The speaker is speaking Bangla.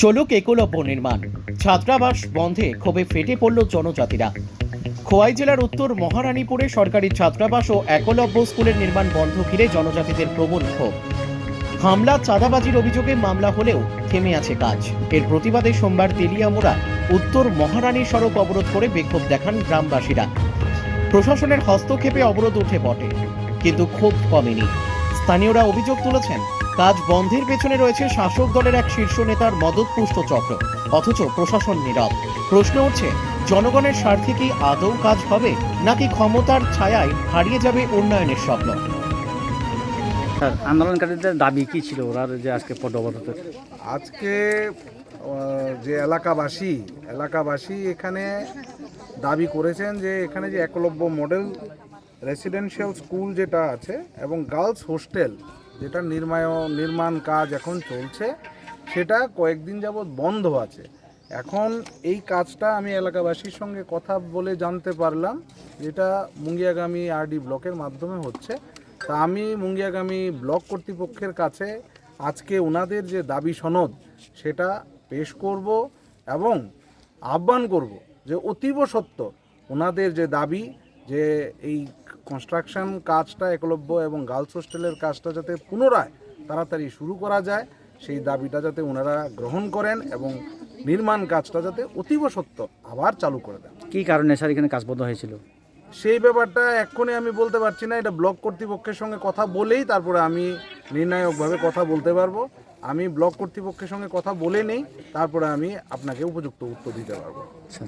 চলুক একলব্য নির্মাণ। ছাত্রাবাস বন্ধে ক্ষোভে ফেটে পড়ল জনজাতিরা। খোয়াই জেলার উত্তর মহারানীপুরে সরকারি ছাত্রাবাস ও একলব্য স্কুলের নির্মাণ বন্ধ ঘিরে জনজাতিদের প্রবল ক্ষোভ। হামলা চাঁদাবাজির অভিযোগে মামলা হলেও থেমে আছে কাজ। এর প্রতিবাদে সোমবার তেলিয়ামুড়া উত্তর মহারানী সড়ক অবরোধ করে বিক্ষোভ দেখান গ্রামবাসীরা। প্রশাসনের হস্তক্ষেপে অবরোধ উঠে বটে, কিন্তু ক্ষোভ কমেনি। স্থানীয়রা অভিযোগ তুলেছেন, কাজ বন্ধের পেছনে রয়েছে শাসক দলের এক শীর্ষ নেতার মদতপুষ্ট চক্র, অথচ প্রশাসন নীরব। প্রশ্ন উঠছে, জনগণের স্বার্থে কি আদৌ কাজ হবে, নাকি ক্ষমতার ছায়ায় হারিয়ে যাবে উন্নয়নের স্বপ্ন? আন্দোলনকারীদের দাবি কি ছিল ওরা যে আজকে পদ অবরোধের? আজকে যে এলাকাবাসী এখানে দাবি করেছেন যে এখানে যে একলব্য মডেল রেসিডেন্সিয়াল স্কুল যেটা আছে এবং গার্লস হোস্টেল যেটা নির্মাণ কাজ এখন চলছে, সেটা কয়েকদিন যাবৎ বন্ধ আছে। এখন এই কাজটা আমি এলাকাবাসীর সঙ্গে কথা বলে জানতে পারলাম যেটা মুঙ্গিয়াগামী আরডি ব্লকের মাধ্যমে হচ্ছে। তা আমি মুঙ্গিয়াগামী ব্লক কর্তৃপক্ষের কাছে আজকে ওনাদের যে দাবি সনদ সেটা পেশ করব এবং আহ্বান করব যে অতীব সত্য ওনাদের যে দাবি যে এই কনস্ট্রাকশন কাজটা একলব্য এবং গার্লস হোস্টেলের কাজটা যাতে পুনরায় তাড়াতাড়ি শুরু করা যায়, সেই দাবিটা যাতে ওনারা গ্রহণ করেন এবং নির্মাণ কাজটা যাতে অতীব সত্য আবার চালু করে দেন। কি কারণে স্যার এখানে কাজ বন্ধ হয়েছিল? সেই ব্যাপারটা এক্ষুনি আমি বলতে পারছি না। এটা ব্লক কর্তৃপক্ষের সঙ্গে কথা বলেই তারপরে আমি নির্ণায়কভাবে কথা বলতে পারবো। আমি ব্লক কর্তৃপক্ষের সঙ্গে কথা বলে নেই, তারপরে আমি আপনাকে উপযুক্ত উত্তর দিতে পারবো। আচ্ছা।